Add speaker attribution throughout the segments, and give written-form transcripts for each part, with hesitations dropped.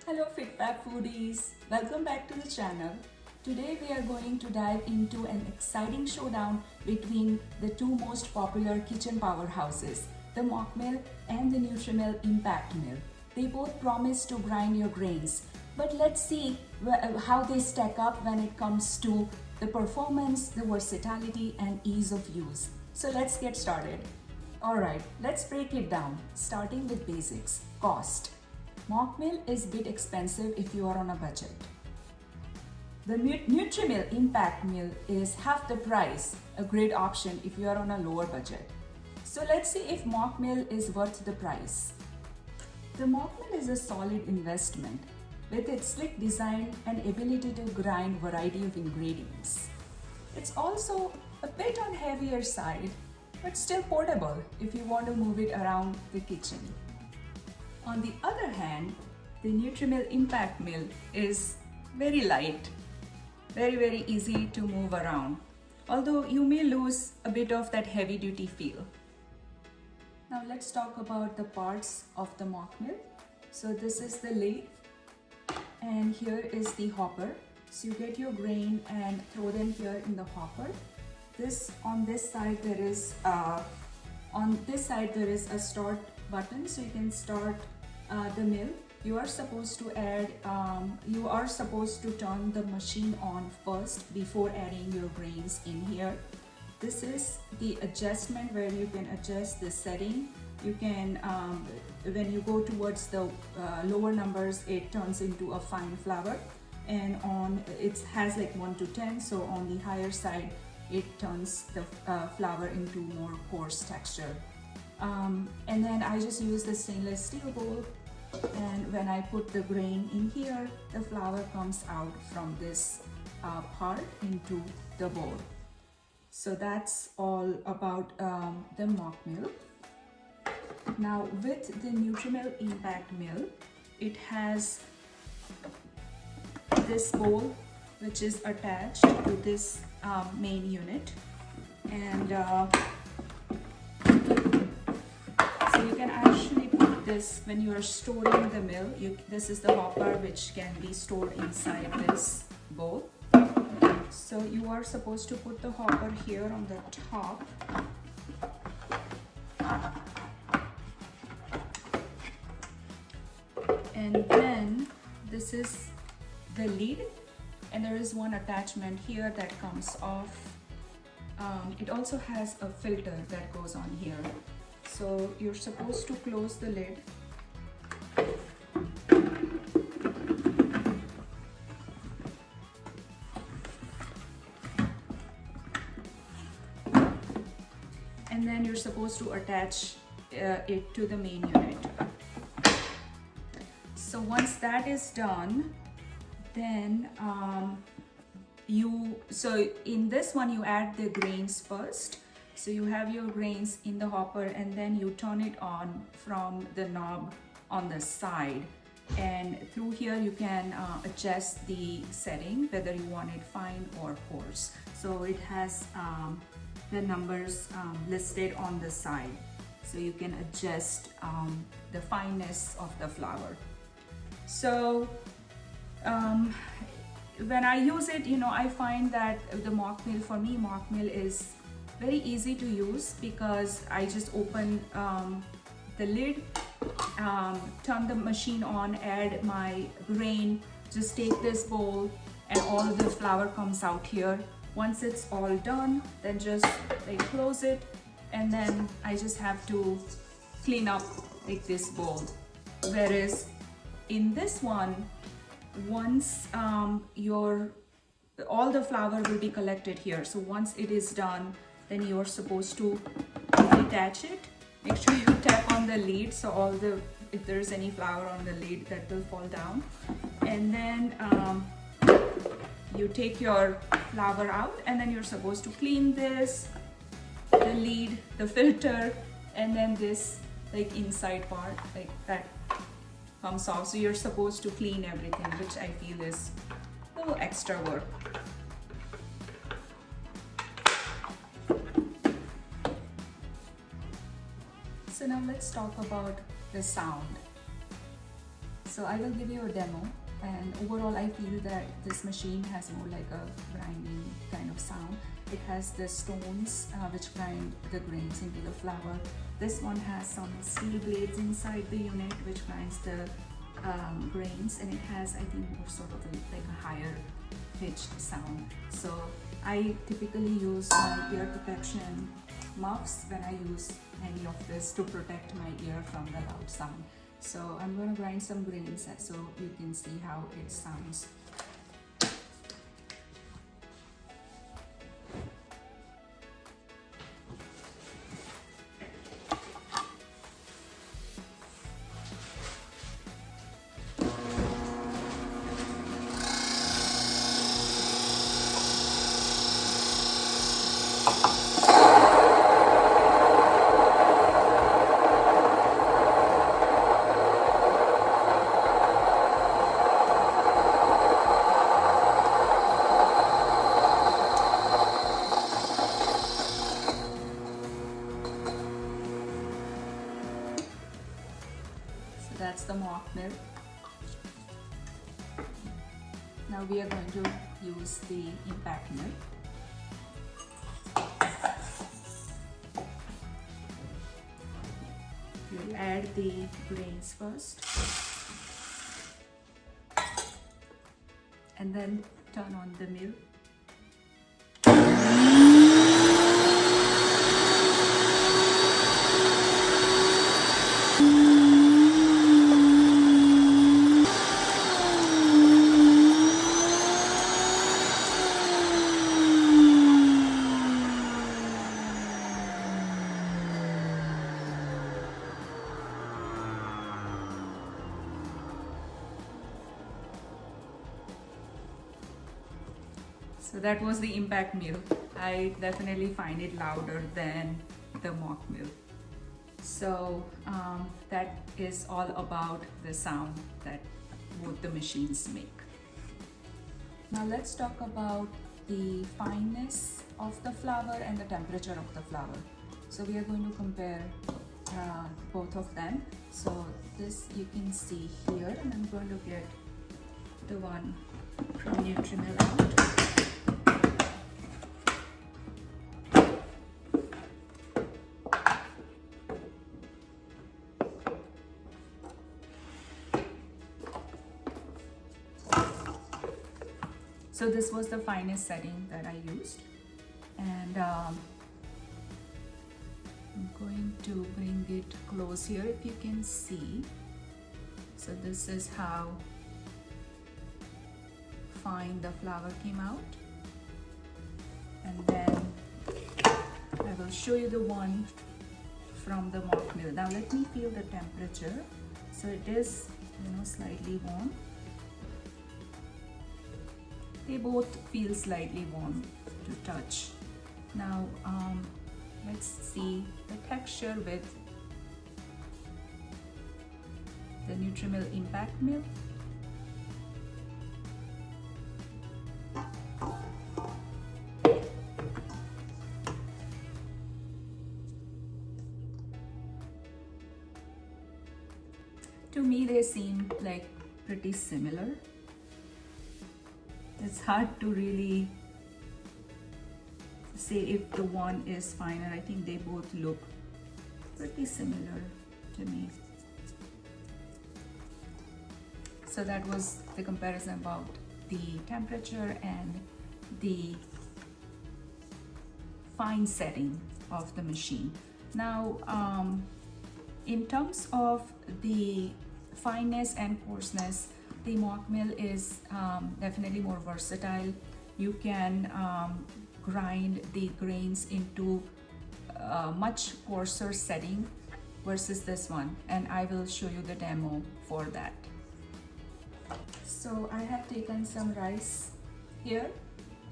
Speaker 1: Hello FitFab foodies, welcome back to the channel. Today we are going to dive into an exciting showdown between the two most popular kitchen powerhouses, the Mockmill and the Nutrimill Impact Mill. They both promise to grind your grains, but let's see how they stack up when it comes to the performance, the versatility and ease of use. So let's get started. Alright, let's break it down, starting with basics. Cost. Mockmill is a bit expensive if you are on a budget. The Nutrimill Impact Mill is half the price, a great option if you are on a lower budget. So let's see if Mockmill is worth the price. The Mockmill is a solid investment with its slick design and ability to grind variety of ingredients. It's also a bit on heavier side, but still portable if you want to move it around the kitchen. On the other hand, the Nutrimill Impact Mill is very light, very easy to move around, although you may lose a bit of that heavy duty feel. Now let's talk about the parts of the Mockmill. So this is the lid and here is the hopper. So you get your grain and throw them here in the hopper. On this side there is a start button, so you can start the mill. You are supposed to turn the machine on first before adding your grains in here. This is the adjustment where you can adjust the setting. You can, when you go towards the lower numbers, it turns into a fine flour, and it has like 1 to 10. So on the higher side, it turns the flour into more coarse texture. And then I just use the stainless steel bowl, and when I put the grain in here, the flour comes out from this part into the bowl. So that's all about the Mockmill. Now with the Nutrimill Impact Mill, it has this bowl which is attached to this main unit, and so you can actually put this when you are storing the mill. This is the hopper which can be stored inside this bowl. So you are supposed to put the hopper here on the top. And then this is the lid, and there is one attachment here that comes off. It also has a filter that goes on here. So you're supposed to close the lid. And then you're supposed to attach it to the main unit. So once that is done, then in this one you add the grains first. So you have your grains in the hopper, and then you turn it on from the knob on the side, and through here you can adjust the setting, whether you want it fine or coarse. So it has the numbers listed on the side, so you can adjust the fineness of the flour. So when I use it, I find that the Mockmill is very easy to use, because I just open the lid, turn the machine on, add my grain, just take this bowl, and all the flour comes out here. Once it's all done, then just close it, and then I just have to clean up this bowl. Whereas in this one, once all the flour will be collected here. So once it is done, then you're supposed to detach it. Make sure you tap on the lid, so if there's any flour on the lid, that will fall down. And then you take your flour out, and then you're supposed to clean this, the lid, the filter, and then this inside part that comes off. So you're supposed to clean everything, which I feel is a little extra work. So now let's talk about the sound. So I will give you a demo, and overall I feel that this machine has more like a grinding kind of sound. It has the stones which grind the grains into the flour. This one has some steel blades inside the unit which grinds the grains, and it has, I think, more sort of like a higher pitched sound. So I typically use my ear protection muffs when I use any of this to protect my ear from the loud sound. So I'm going to grind some grains so you can see how it sounds. That's the Mockmill. Now we are going to use the Impact Mill. We'll add the grains first and then turn on the mill. So that was the Impact Mill. I definitely find it louder than the Mockmill. So that is all about the sound that both the machines make. Now let's talk about the fineness of the flour and the temperature of the flour. So we are going to compare both of them. So this you can see here, and I'm going to get the one from Nutrimill out. So this was the finest setting that I used, and I'm going to bring it close here if you can see. So this is how fine the flour came out, and then I will show you the one from the Mockmill. Now let me feel the temperature. So it is, slightly warm. They both feel slightly warm to touch. Now let's see the texture with the Nutrimill Impact Mill. To me, they seem like pretty similar. It's hard to really say if the one is finer. I think they both look pretty similar to me. So that was the comparison about the temperature and the fine setting of the machine. Now, in terms of the fineness and coarseness, the Mockmill is definitely more versatile. You can grind the grains into a much coarser setting versus this one, and I will show you the demo for that. So I have taken some rice here,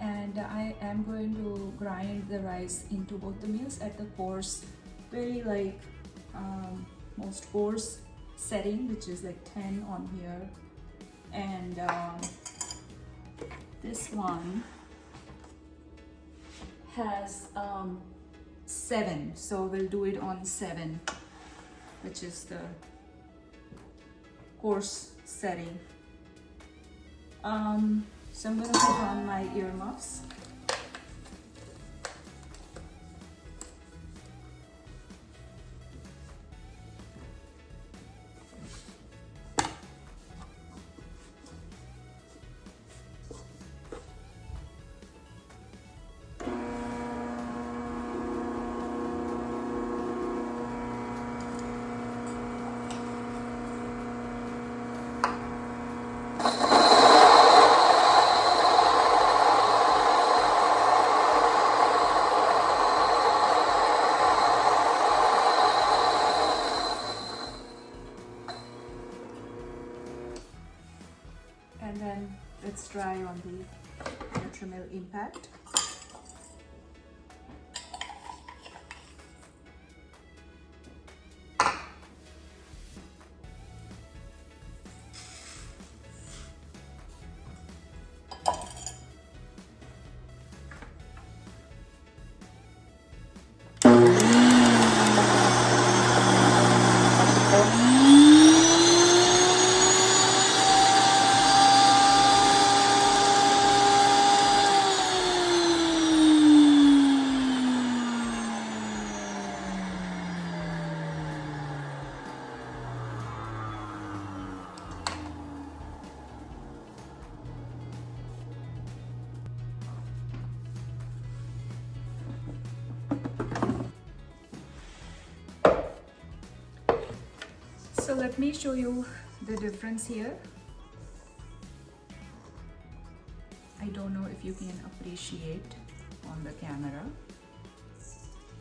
Speaker 1: and I am going to grind the rice into both the mills at the coarse, very like most coarse setting, which is like 10 on here, and this one has 7, so we'll do it on 7, which is the coarse setting. So I'm going to put on my earmuffs. And then let's try on the Nutrimill Impact. So let me show you the difference here. I don't know if you can appreciate on the camera,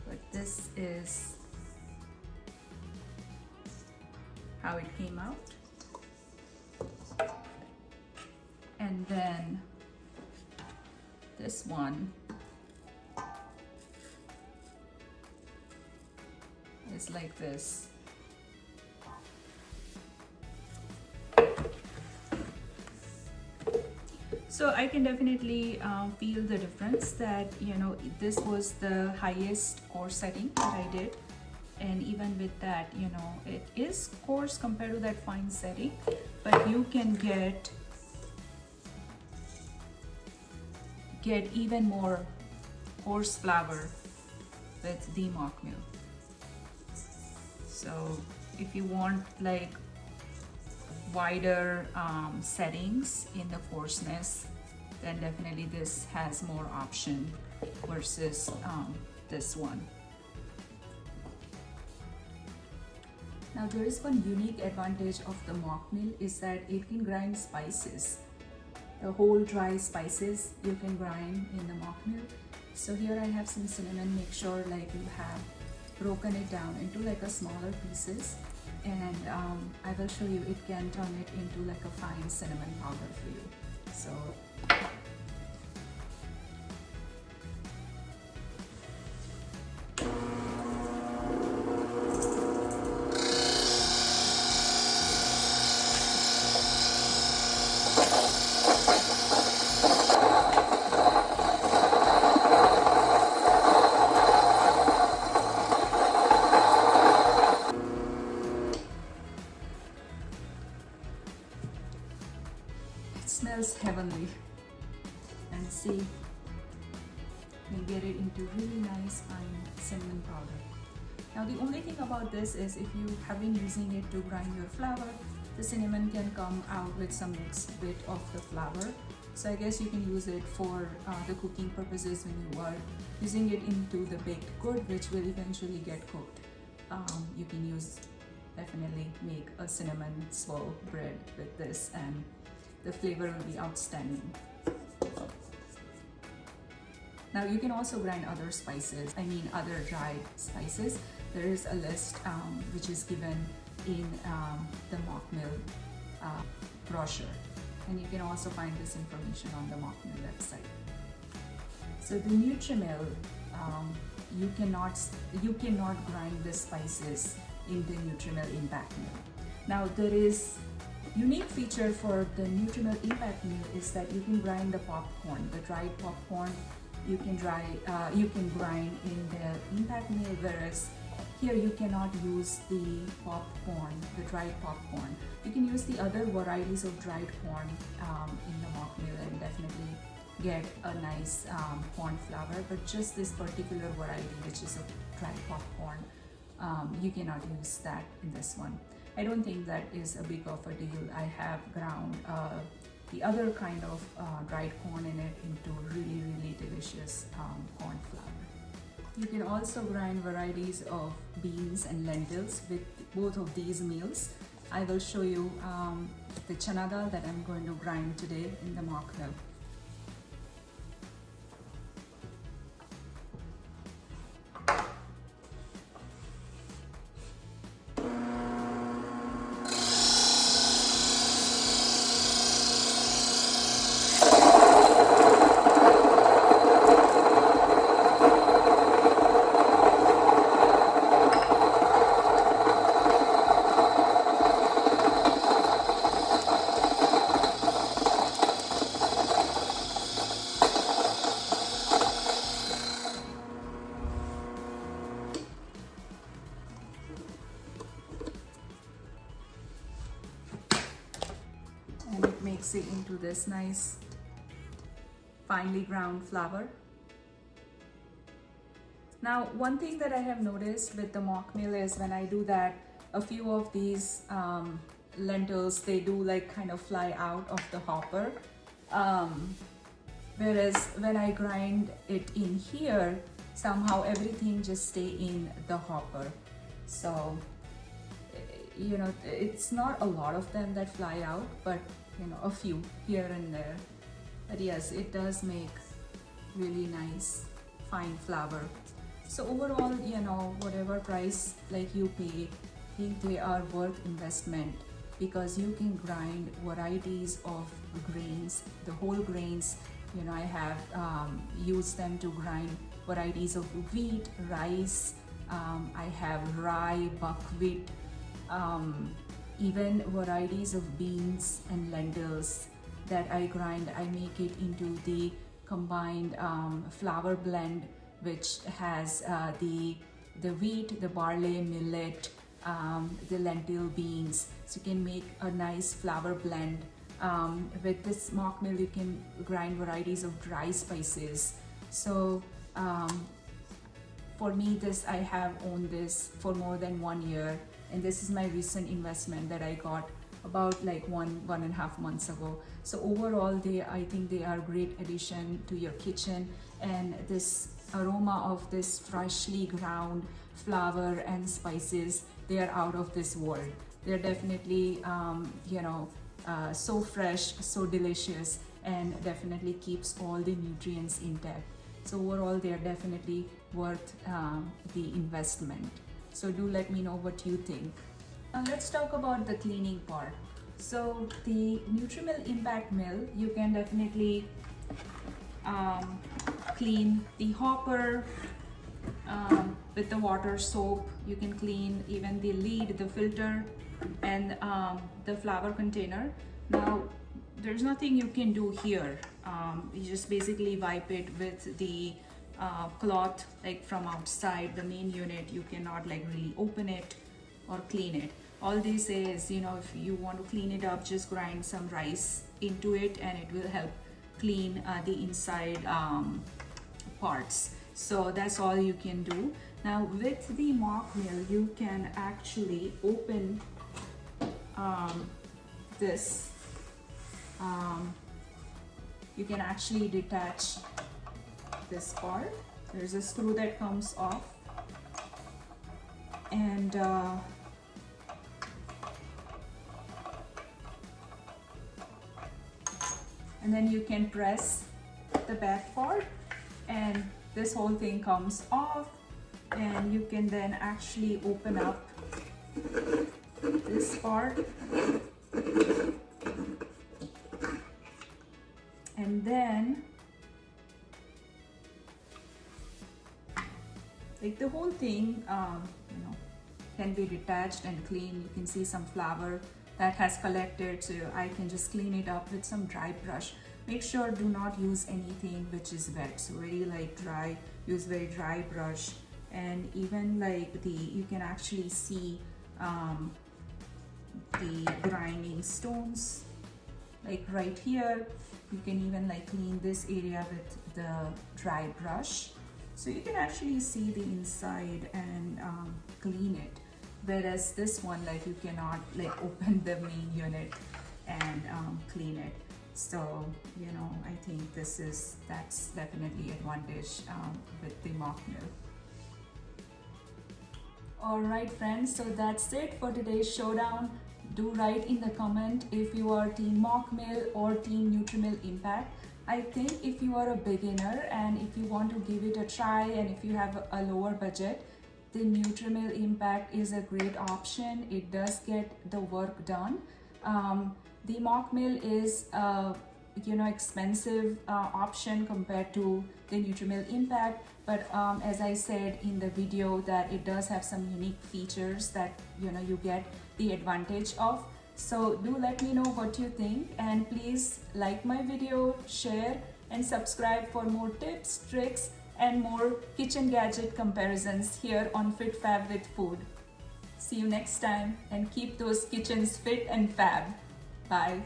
Speaker 1: but this is how it came out. And then this one is like this. So I can definitely feel the difference that, you know, this was the highest coarse setting that I did. And even with that, you know, it is coarse compared to that fine setting, but you can get even more coarse flour with the Mockmill. So if you want like wider settings in the coarseness, then definitely this has more option versus this one. Now there is one unique advantage of the Mockmill is that it can grind spices. The whole dry spices you can grind in the Mockmill. So here I have some cinnamon. Make sure like you have broken it down into like a smaller pieces, and I will show you it can turn it into like a fine cinnamon powder for you. So smells heavenly, and see, you get it into really nice fine cinnamon powder. Now the only thing about this is if you have been using it to grind your flour, the cinnamon can come out with some mixed bit of the flour. So I guess you can use it for the cooking purposes when you are using it into the baked good, which will eventually get cooked. You can definitely make a cinnamon swirl bread with this, and the flavor will be outstanding. Now you can also grind other spices, other dried spices. There is a list which is given in the Mockmill brochure, and you can also find this information on the Mockmill website. So the Nutrimill, you cannot grind the spices in the Nutrimill Impact Mill. Now there is unique feature for the Nutrimill Impact Mill is that you can grind the popcorn, the dried popcorn. You can grind in the Impact Mill, whereas here you cannot use the popcorn, the dried popcorn. You can use the other varieties of dried corn in the Mockmill and definitely get a nice corn flour, but just this particular variety, which is a dried popcorn, you cannot use that in this one. I don't think that is a big of a deal. I have ground the other kind of dried corn in it into really delicious corn flour. You can also grind varieties of beans and lentils with both of these meals. I will show you the chana dal that I'm going to grind today in the Mockmill. And it makes it into this nice finely ground flour. Now, one thing that I have noticed with the Mockmill is when I do that, a few of these lentils, they do like kind of fly out of the hopper. Whereas when I grind it in here, somehow everything just stay in the hopper. So, you know, it's not a lot of them that fly out, but you know, a few here and there. But yes, it does make really nice fine flour. So overall, you know, whatever price like you pay, I think they are worth investment, because you can grind varieties of grains, the whole grains. You know, I have used them to grind varieties of wheat, rice, I have rye, buckwheat, even varieties of beans and lentils that I grind. I make it into the combined flour blend, which has the wheat, the barley, millet, the lentil, beans. So you can make a nice flour blend. With this Mockmill, you can grind varieties of dry spices. So for me, I have owned this for more than 1 year, and this is my recent investment that I got about like one and a half months ago. So overall, I think they are great addition to your kitchen, and this aroma of this freshly ground flour and spices, they are out of this world. They're definitely you know, so fresh, so delicious, and definitely keeps all the nutrients intact. So overall, they are definitely worth the investment. So do let me know what you think. Now let's talk about the cleaning part. So the Nutrimill Impact Mill, you can definitely clean the hopper with the water, soap. You can clean even the lid, the filter, and the flour container. Now there's nothing you can do here. You just basically wipe it with the cloth, like from outside the main unit. You cannot like really open it or clean it. All they say is, you know, if you want to clean it up, just grind some rice into it and it will help clean the inside parts. So that's all you can do. Now with the Mockmill, you can actually open this. You can actually detach this part. There's a screw that comes off, and then you can press the back part, and this whole thing comes off, and you can then actually open up this part, and then like the whole thing you know, can be detached and clean. You can see some flour that has collected, so I can just clean it up with some dry brush. Make sure do not use anything which is wet, so very like dry, use very dry brush, and even like you can actually see the grinding stones like right here. You can even like clean this area with the dry brush, so you can actually see the inside and clean it, whereas this one, like, you cannot like open the main unit and clean it. So you know, I think that's definitely advantage with the Mockmill. Alright friends, so that's it for today's showdown. Do write in the comment if you are team Mockmill or team Nutrimill Impact. I think if you are a beginner and if you want to give it a try and if you have a lower budget, the Nutrimill Impact is a great option. It does get the work done. The Mockmill is you know, expensive option compared to the Nutrimill Impact, but as I said in the video, that it does have some unique features that, you know, you get the advantage of. So do let me know what you think, and please like my video, share and subscribe for more tips, tricks and more kitchen gadget comparisons here on Fit Fab with Food. See you next time, and keep those kitchens fit and fab. Bye.